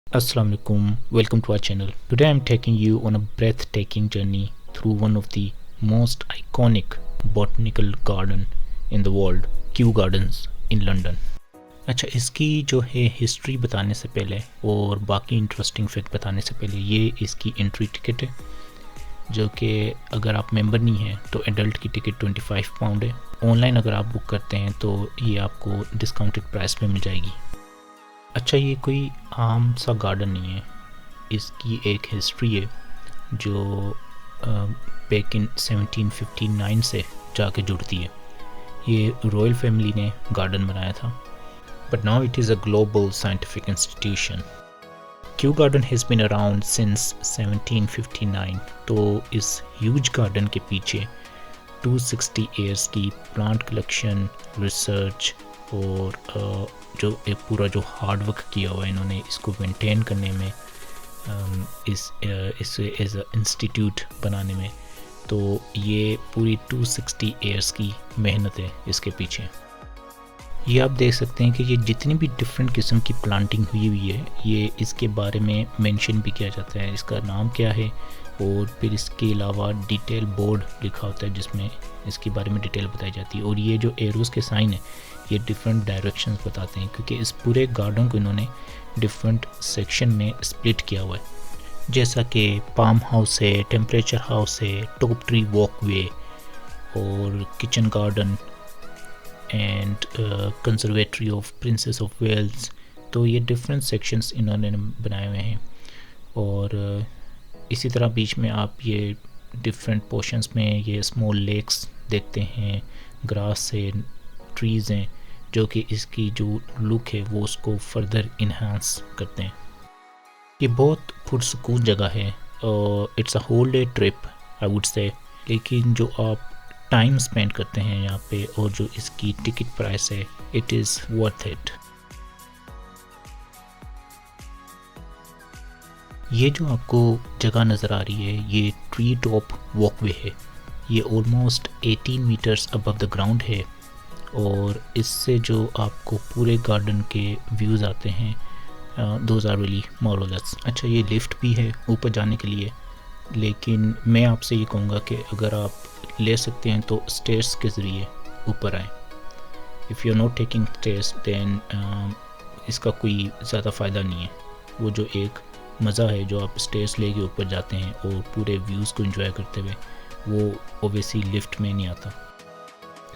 Assalamu alaikum, welcome to our channel. Today I'm taking you on a breathtaking journey through one of the most iconic botanical garden in the world, Kew Gardens in London. अच्छा, इसकी जो है history बताने से पहले और बाकी interesting fact बताने से पहले, ये इसकी एंट्री टिकट है, जो कि अगर आप मेंबर नहीं हैं तो एडल्ट की टिकट 25 पाउंड है। ऑनलाइन अगर आप बुक करते हैं तो ये आपको डिस्काउंटेड प्राइस में मिल जाएगी। अच्छा, ये कोई आम सा गार्डन नहीं है, इसकी एक हिस्ट्री है जो बैक इन 1759 से जाके जुड़ती है। ये रॉयल फैमिली ने गार्डन बनाया था, but now it is a global scientific institution. Kew garden has been around since 1759। तो इस ह्यूज गार्डन के पीछे 260 ईयर्स की प्लांट कलेक्शन, रिसर्च और जो एक पूरा जो हार्ड वर्क किया हुआ है इन्होंने इसको मेंटेन करने में, इसे एज अ इंस्टीट्यूट बनाने में, तो ये पूरी 260 ईयर्स की मेहनत है इसके पीछे। ये आप देख सकते हैं कि ये जितनी भी डिफरेंट किस्म की प्लांटिंग हुई हुई है, ये इसके बारे में मेंशन भी किया जाता है, इसका नाम क्या है, और फिर इसके अलावा डिटेल बोर्ड लिखा होता है जिसमें इसके बारे में डिटेल बताई जाती है। और ये जो एरोज़ के साइन है ये डिफरेंट डायरेक्शंस बताते हैं, क्योंकि इस पूरे गार्डन को इन्होंने डिफरेंट सेक्शन में स्प्लिट किया हुआ है, जैसा कि पाम हाउस है, टेम्परेचर हाउस है, टॉप ट्री वॉकवे और kitchen garden and conservatory of princess of Wales. तो ये डिफरेंट सेक्शंस इन्होंने बनाए हुए हैं। और इसी तरह बीच में आप ये डिफरेंट पोर्शंस में ये स्मॉल लेक्स देखते हैं, ग्रास है, ट्रीज़ हैं, जो कि इसकी जो लुक है वो उसको फर्दर इन्हांस करते हैं। ये बहुत पुरसुकून जगह है और it's a whole day trip I would say, लेकिन जो आप टाइम स्पेंड करते हैं यहाँ पे और जो इसकी टिकट प्राइस है, इट इज़ वर्थ इट। ये जो आपको जगह नज़र आ रही है ये ट्री टॉप वॉकवे है। ये almost 18 metres above the ground है और इससे जो आपको पूरे गार्डन के व्यूज़ आते हैं, दोज आर रियली मार्वेलस। अच्छा, ये लिफ्ट भी है ऊपर जाने के लिए, लेकिन मैं आपसे ये कहूँगा कि अगर आप ले सकते हैं तो स्टेयर्स के ज़रिए ऊपर आएँ। If you are not taking stairs then इसका कोई ज़्यादा फ़ायदा नहीं है। वो जो एक मज़ा है जो आप स्टेयर्स लेके ऊपर जाते हैं और पूरे व्यूज़ को एंजॉय करते हुए, वो ओबियसली लिफ्ट में नहीं आता।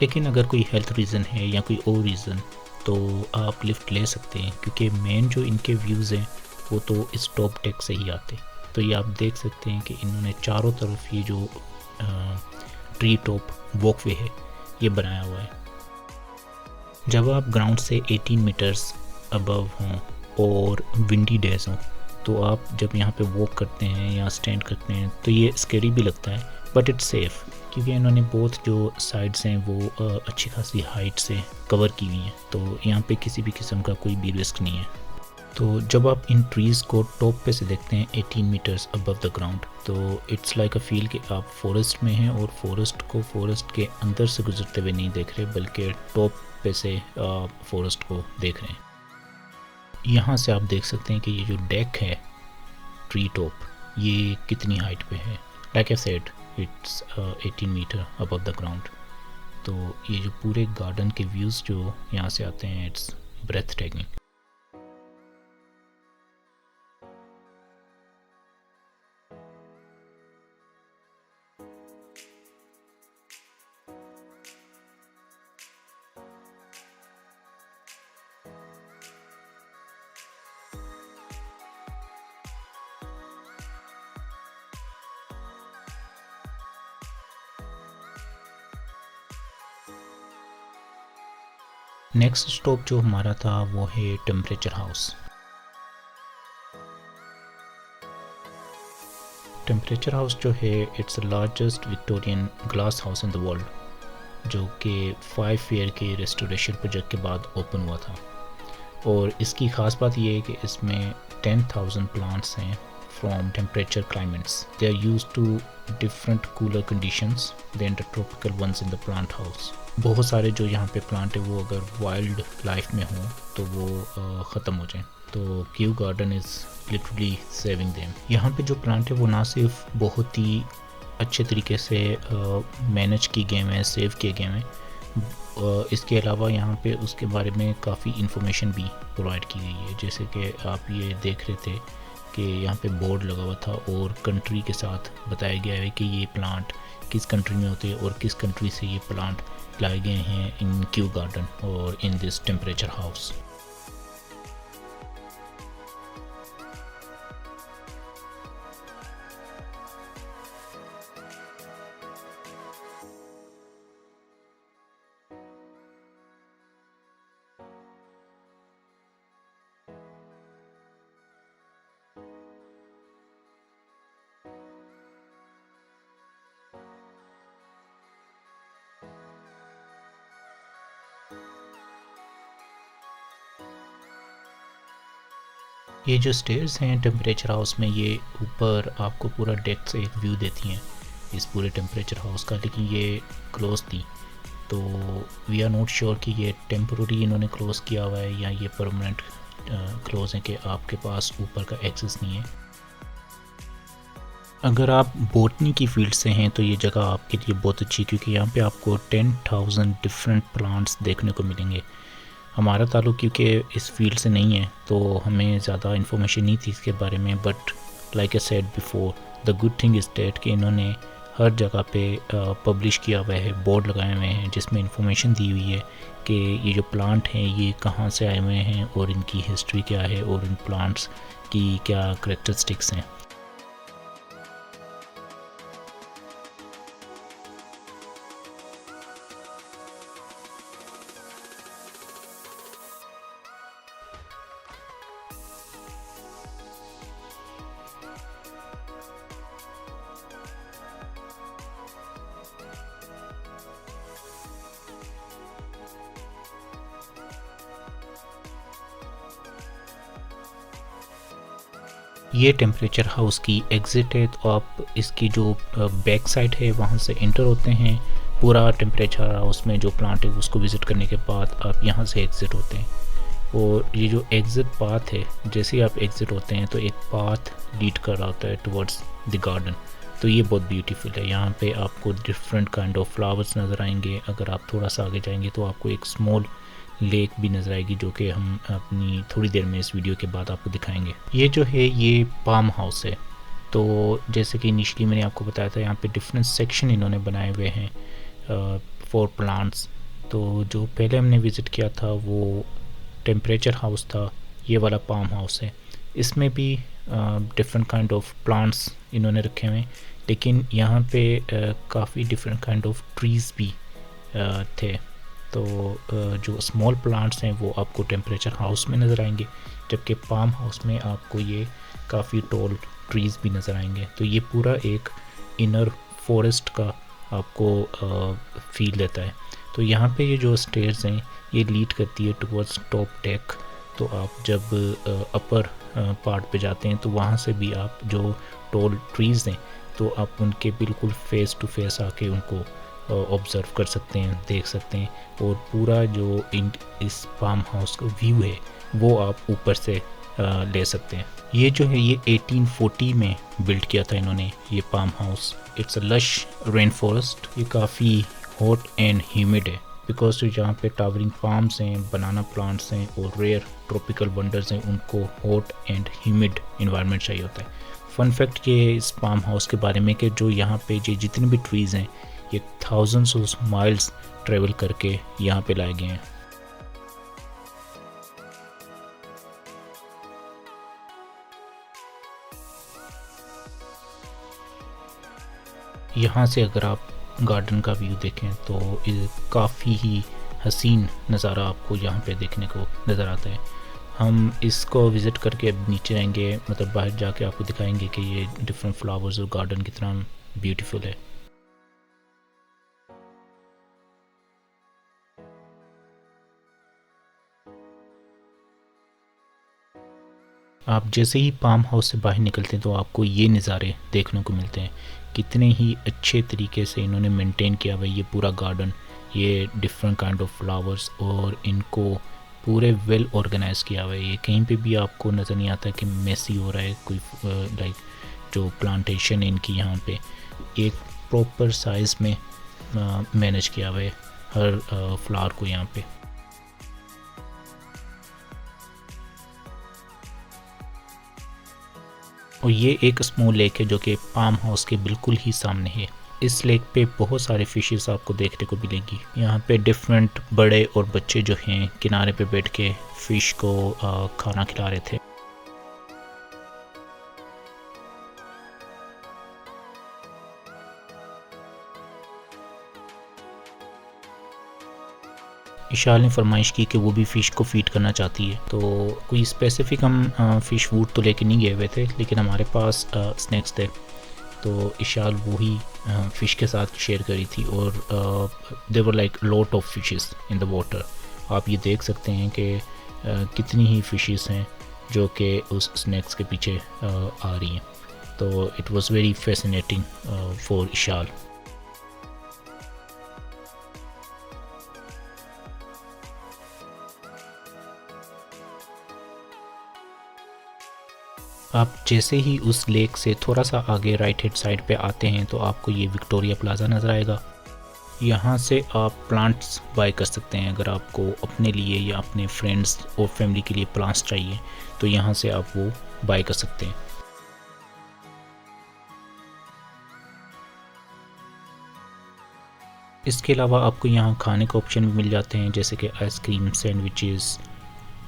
लेकिन अगर कोई हेल्थ रीज़न है या कोई और रीज़न तो आप लिफ्ट ले सकते हैं, क्योंकि मेन जो इनके व्यूज़ हैं वो तो इस टॉप डेक से ही आते। तो ये आप देख सकते हैं कि इन्होंने चारों तरफ ये जो ट्री टॉप वॉकवे है ये बनाया हुआ है। जब आप ग्राउंड से 18 मीटर्स अबव हों और विंडी डेज हों, तो आप जब यहाँ पे वॉक करते हैं या स्टैंड करते हैं तो ये स्कैरी भी लगता है, बट इट्स सेफ़, क्योंकि इन्होंने बहुत जो साइड्स हैं वो अच्छी खासी हाइट से कवर की हुई हैं, तो यहाँ पे किसी भी किस्म का कोई भी रिस्क नहीं है। तो जब आप इन ट्रीज़ को टॉप पे से देखते हैं 18 मीटर्स अबव द ग्राउंड, तो इट्स लाइक अ फील कि आप फॉरेस्ट में हैं और फॉरेस्ट को फॉरेस्ट के अंदर से गुजरते हुए नहीं देख रहे, बल्कि टॉप पे से फॉरेस्ट को देख रहे हैं। यहाँ से आप देख सकते हैं कि ये जो डेक है ट्री टॉप, ये कितनी हाइट पे है। Like I said, it's 18 metre above the ground. तो ये जो पूरे गार्डन के व्यूज़ जो यहाँ से आते हैं, it's breath taking. Next stop जो हमारा था वो है टेम्परेचर हाउस। टेम्परेचर हाउस जो है it's the largest Victorian glass house in the world, जो कि 5 ईयर के रेस्टोरेशन प्रोजेक्ट के बाद ओपन हुआ था। और इसकी ख़ास बात यह है कि इसमें 10,000 प्लांट्स हैं from temperature climates. They are used to different cooler conditions than the tropical ones in the plant house. बहुत सारे जो यहाँ पे प्लांट है वो अगर वाइल्ड लाइफ में हों तो वो ख़त्म हो जाएं, तो Q garden is literally saving them. यहाँ पे जो प्लांट है वो ना सिर्फ बहुत ही अच्छे तरीके से मैनेज की गए हैं, सेव किए गए हैं, इसके अलावा यहाँ पे उसके बारे में काफ़ी इन्फॉर्मेशन भी प्रोवाइड की गई है। जैसे कि आप ये देख रहे थे कि यहाँ पे बोर्ड लगा हुआ था और कंट्री के साथ बताया गया है कि ये प्लांट किस कंट्री में होते हैं और किस कंट्री से ये प्लांट लाए गए हैं इन क्यू गार्डन और इन दिस टेम्परेचर हाउस। ये जो स्टेयर्स हैं टेम्परेचर हाउस में, ये ऊपर आपको पूरा डेक से एक व्यू देती हैं इस पूरे टेम्परेचर हाउस का, लेकिन ये क्लोज थी, तो वी आर नॉट श्योर कि ये टेम्पररी इन्होंने क्लोज किया हुआ है या ये परमानेंट क्लोज है कि आपके पास ऊपर का एक्सेस नहीं है। अगर आप बोटनी की फील्ड से हैं तो ये जगह आपके लिए बहुत अच्छी, क्योंकि यहाँ पे आपको 10,000 डिफरेंट प्लांट्स देखने को मिलेंगे। हमारा ताल्लुक क्योंकि इस फील्ड से नहीं है तो हमें ज़्यादा इन्फॉर्मेशन नहीं थी इसके बारे में, but like I said before, the good thing is that कि इन्होंने हर जगह पे पब्लिश किया हुआ है, बोर्ड लगाए हुए हैं जिसमें इन्फॉर्मेशन दी हुई है कि ये जो प्लांट हैं ये कहाँ से आए हुए हैं और इनकी हिस्ट्री क्या है और इन प्लांट्स की क्या करैक्टरिस्टिक्स हैं। ये टेम्परेचर हाउस की एग्ज़िट है, तो आप इसकी जो बैक साइड है वहाँ से इंटर होते हैं। पूरा टेम्परेचर हाउस में जो प्लांट है उसको विज़िट करने के बाद आप यहाँ से एग्ज़िट होते हैं। और ये जो एग्ज़िट पाथ है, जैसे ही आप एग्ज़िट होते हैं तो एक पाथ लीड कर रहा होता है टुवर्ड्स द गार्डन, तो ये बहुत ब्यूटीफुल है। यहाँ पे आपको डिफरेंट काइंड ऑफ फ्लावर्स नज़र आएंगे। अगर आप थोड़ा सा आगे जाएंगे तो आपको एक स्मॉल लेक भी नज़र आएगी, जो कि हम अपनी थोड़ी देर में इस वीडियो के बाद आपको दिखाएंगे। ये जो है ये पाम हाउस है। तो जैसे कि इनिशियली मैंने आपको बताया था, यहाँ पे डिफरेंट सेक्शन इन्होंने बनाए हुए हैं फॉर प्लांट्स। तो जो पहले हमने विज़िट किया था वो टेम्परेचर हाउस था, ये वाला पाम हाउस है। इसमें भी डिफरेंट काइंड ऑफ प्लांट्स इन्होंने रखे हुए हैं, लेकिन यहाँ पे काफ़ी डिफरेंट काइंड ऑफ ट्रीज़ भी थे। तो जो स्मॉल प्लांट्स हैं वो आपको टेम्परेचर हाउस में नज़र आएंगे, जबकि पाम हाउस में आपको ये काफ़ी टॉल ट्रीज़ भी नज़र आएंगे। तो ये पूरा एक इनर फॉरेस्ट का आपको फील देता है। तो यहाँ पे ये जो स्टेयर्स हैं ये लीड करती है टुवर्ड्स टॉप डेक। तो आप जब अपर पार्ट पे जाते हैं तो वहाँ से भी आप जो टॉल ट्रीज़ हैं तो आप उनके बिल्कुल फेस टू फेस आके उनको ऑब्ज़र्व कर सकते हैं, देख सकते हैं। और पूरा जो इस पाम हाउस का व्यू है वो आप ऊपर से ले सकते हैं। ये जो है ये 1840 में बिल्ड किया था इन्होंने ये palm house. It's a lush rain forest. ये काफ़ी हॉट एंड ह्यूमिड है बिकॉज जो यहाँ पे टावरिंग पाम्स हैं, बनाना प्लांट्स हैं और रेयर ट्रॉपिकल वंडर्स हैं, उनको हॉट एंड ह्यूमिड इन्वायरमेंट चाहिए होता है। फन फैक्ट ये है इस पाम हाउस के बारे में कि जो यहाँ पे जो जितने भी ट्रीज़ हैं ये थाउजेंड्स ऑफ माइल्स ट्रेवल करके यहाँ पे लाए गए हैं। यहाँ से अगर आप गार्डन का व्यू देखें तो काफ़ी ही हसीन नज़ारा आपको यहाँ पे देखने को नज़र आता है। हम इसको विज़िट करके अब नीचे आएंगे, मतलब बाहर जाके आपको दिखाएंगे कि ये डिफरेंट फ्लावर्स और गार्डन कितना ब्यूटीफुल है। आप जैसे ही पाम हाउस से बाहर निकलते हैं तो आपको ये नज़ारे देखने को मिलते हैं। कितने ही अच्छे तरीके से इन्होंने मेंटेन किया हुआ है ये पूरा गार्डन, ये डिफरेंट काइंड ऑफ फ्लावर्स, और इनको पूरे वेल ऑर्गेनाइज किया हुआ है। ये कहीं पे भी आपको नज़र नहीं आता कि मेसी हो रहा है कोई, लाइक जो प्लांटेशन है इनकी यहाँ पे एक प्रॉपर साइज़ में मैनेज किया हुआ है हर फ्लावर को यहाँ पे। और ये एक स्मॉल लेक है जो कि पाम हाउस के बिल्कुल ही सामने है। इस लेक पे बहुत सारे फिशेस आपको देखने को मिलेंगी। यहाँ पे डिफरेंट बड़े और बच्चे जो हैं किनारे पे बैठ के फ़िश को खाना खिला रहे थे। इशाल ने फरमाइश की कि वो भी फ़िश को फ़ीड करना चाहती है, तो कोई स्पेसिफ़िक हम फ़िश फूड तो लेके नहीं गए हुए थे, लेकिन हमारे पास स्नैक्स थे, तो इशाल वो ही फ़िश के साथ शेयर करी थी। और they're like lot of fishes in the water. आप ये देख सकते हैं कि कितनी ही फिशेस हैं जो कि उस स्नैक्स के पीछे आ रही हैं। तो it was very fascinating for Ishal. आप जैसे ही उस लेक से थोड़ा सा आगे राइट हैंड साइड पे आते हैं तो आपको ये विक्टोरिया प्लाज़ा नज़र आएगा। यहाँ से आप प्लांट्स बाय कर सकते हैं। अगर आपको अपने लिए या अपने फ्रेंड्स और फैमिली के लिए प्लांट्स चाहिए तो यहाँ से आप वो बाय कर सकते हैं। इसके अलावा आपको यहाँ खाने के ऑप्शन भी मिल जाते हैं, जैसे कि आइसक्रीम, सैंडविचेस,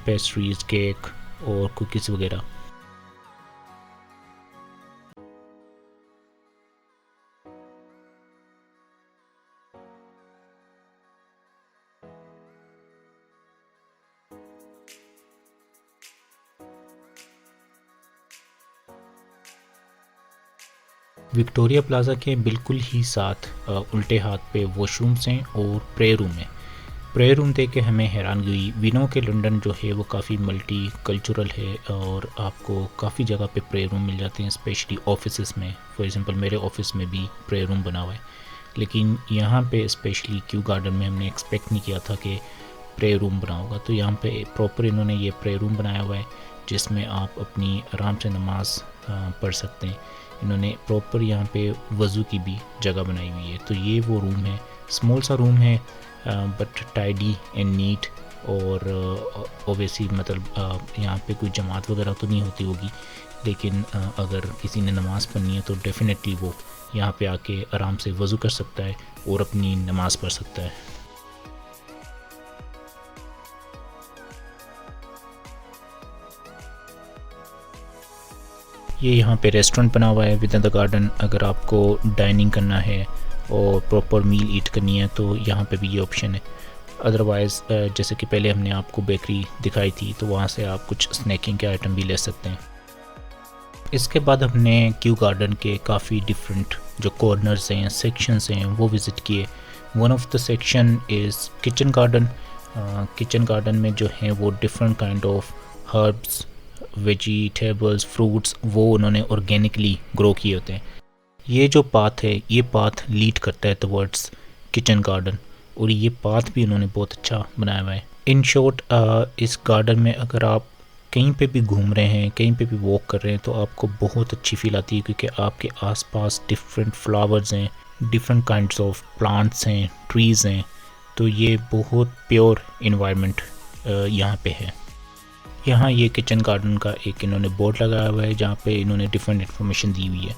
पेस्ट्रीज, केक और कुकीज़ वगैरह। विक्टोरिया प्लाज़ा के बिल्कुल ही साथ उल्टे हाथ पे वॉशरूम्स हैं और प्रेयर रूम है। प्रेयर रूम देख के हमें हैरानगी हुई। वी नो कि लंदन जो है वो काफ़ी मल्टी कल्चरल है और आपको काफ़ी जगह पे प्रेयर रूम मिल जाते हैं, स्पेशली ऑफिसेस में। फॉर एग्जांपल मेरे ऑफिस में भी प्रेयर रूम बना हुआ है, लेकिन यहाँ पे स्पेशली क्यू गार्डन में हमने एक्सपेक्ट नहीं किया था कि प्रेयर रूम बना होगा। तो यहाँ पे प्रॉपर इन्होंने ये प्रेयर रूम बनाया हुआ है जिसमें आप अपनी आराम से नमाज़ पढ़ सकते हैं। इन्होंने प्रॉपर यहाँ पे वज़ू की भी जगह बनाई हुई है। तो ये वो रूम है, स्मॉल सा रूम है बट टाइडी एंड नीट। और ओबियसली मतलब यहाँ पे कोई जमात वगैरह तो नहीं होती होगी, लेकिन अगर किसी ने नमाज़ पढ़नी है तो डेफ़िनेटली वो यहाँ पे आके आराम से वज़ू कर सकता है और अपनी नमाज़ पढ़ सकता है। ये यहाँ पे रेस्टोरेंट बना हुआ है विद इन द गार्डन। अगर आपको डाइनिंग करना है और प्रॉपर मील ईट करनी है तो यहाँ पे भी ये ऑप्शन है। अदरवाइज़ जैसे कि पहले हमने आपको बेकरी दिखाई थी तो वहाँ से आप कुछ स्नैकिंग के आइटम भी ले सकते हैं। इसके बाद हमने क्यू गार्डन के काफ़ी डिफरेंट जो कॉर्नर्स हैं, सेक्शंस हैं, वो विज़िट किए। One of the section is kitchen garden. Kitchen garden में जो है वो different kind of herbs, vegetables, fruits वो उन्होंने ऑर्गेनिकली ग्रो किए होते हैं। ये जो पाथ है ये पाथ लीड करता है टवर्ड्स किचन गार्डन, और ये पाथ भी उन्होंने बहुत अच्छा बनाया हुआ है। इन शॉर्ट इस गार्डन में अगर आप कहीं पे भी घूम रहे हैं, कहीं पे भी वॉक कर रहे हैं तो आपको बहुत अच्छी फील आती है, क्योंकि आपके आसपास डिफरेंट फ्लावर्स हैं, डिफरेंट काइंड्स ऑफ प्लांट्स हैं, ट्रीज़ हैं। तो ये बहुत प्योर इन्वायरमेंट यहाँ पे है। यहाँ ये किचन गार्डन का एक इन्होंने बोर्ड लगाया हुआ है जहाँ पे इन्होंने डिफरेंट इन्फॉर्मेशन दी हुई है।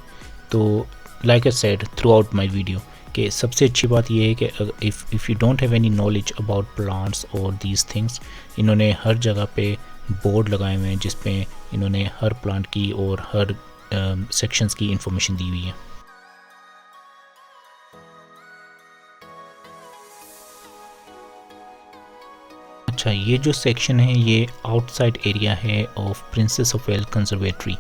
तो like I said through out my video कि सबसे अच्छी बात यह है कि if you don't have any knowledge about plants और दीज थिंग्स, इन्होंने हर जगह पे बोर्ड लगाए हुए हैं जिसमें इन्होंने हर प्लांट की और हर सेक्शंस की इंफॉर्मेशन दी हुई है। अच्छा, ये जो सेक्शन है ये आउटसाइड एरिया है of princess of Wales conservatory.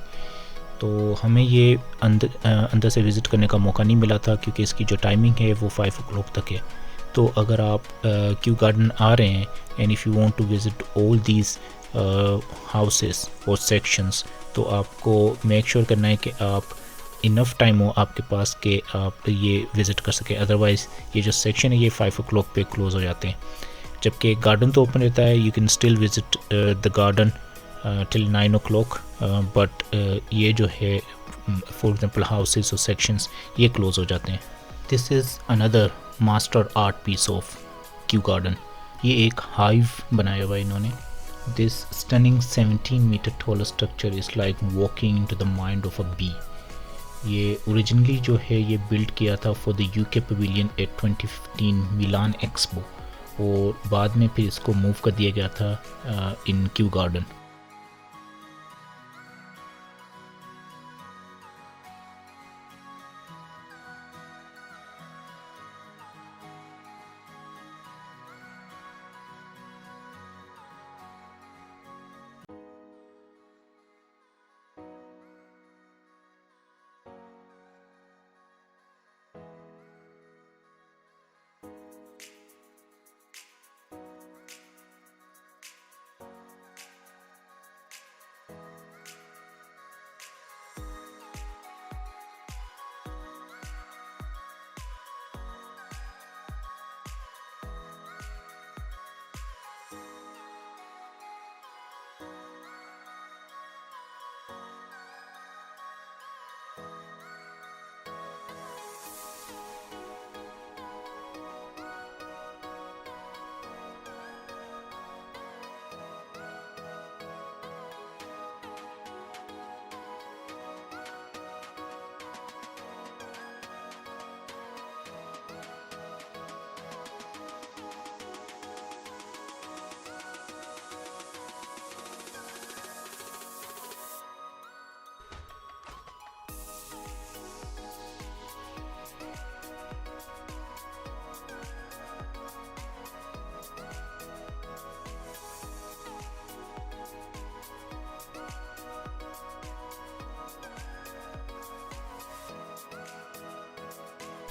तो हमें ये अंदर से विज़िट करने का मौका नहीं मिला था क्योंकि इसकी जो टाइमिंग है वो 5 o'clock तक है। तो अगर आप क्यू गार्डन आ रहे हैं and if you want to visit all these houses और सेक्शंस, तो आपको मेक श्योर करना है कि आप इनफ टाइम हो आपके पास कि आप ये विज़िट कर सकें। अदरवाइज़ ये जो सेक्शन है ये 5 o'clock पे क्लोज़ हो जाते हैं, जबकि गार्डन तो ओपन रहता है। You can still visit the garden till 9 o'clock, but ये जो है फॉर एग्जांपल हाउसेस और सेक्शंस ये क्लोज़ हो जाते हैं। This is another master art piece of Kew garden. ये एक हाइव बनाया हुआ है इन्होंने। This stunning 17 metre tall structure is like walking into the mind of a bee. ये ओरिजिनली जो है ये बिल्ड किया था for the UK pavilion eight 2015 Milan expo, और बाद में फिर इसको मूव कर दिया गया था इन क्यू गार्डन।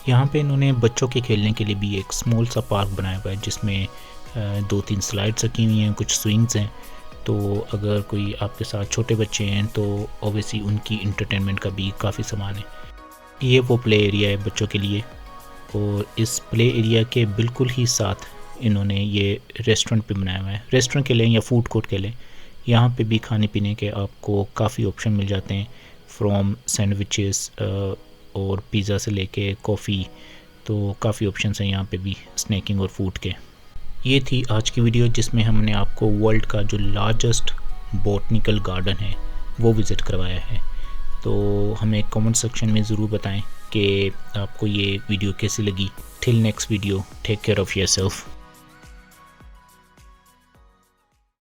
यहाँ पे इन्होंने बच्चों के खेलने के लिए भी एक स्मॉल सा पार्क बनाया हुआ है, जिसमें 2-3 स्लाइड्स रखी हुई हैं, कुछ स्विंग्स हैं। तो अगर कोई आपके साथ छोटे बच्चे हैं तो ऑब्वियसली उनकी इंटरटेनमेंट का भी काफ़ी सामान है। ये वो प्ले एरिया है बच्चों के लिए, और इस प्ले एरिया के बिल्कुल ही साथ इन्होंने ये रेस्टोरेंट भी बनाया हुआ है। रेस्टोरेंट के लिए या फूड कोर्ट के लिए यहाँ पे भी खाने पीने के आपको काफ़ी ऑप्शन मिल जाते हैं, फ्रॉम सैंडविचेस और पिज़्ज़ा से लेके कॉफ़ी। तो काफ़ी ऑप्शंस हैं यहाँ पे भी स्नैकिंग और फूड के। ये थी आज की वीडियो जिसमें हमने आपको वर्ल्ड का जो लार्जेस्ट बॉटनिकल गार्डन है वो विज़िट करवाया है। तो हमें कमेंट सेक्शन में ज़रूर बताएं कि आपको ये वीडियो कैसी लगी। Till next video, take care of yourself.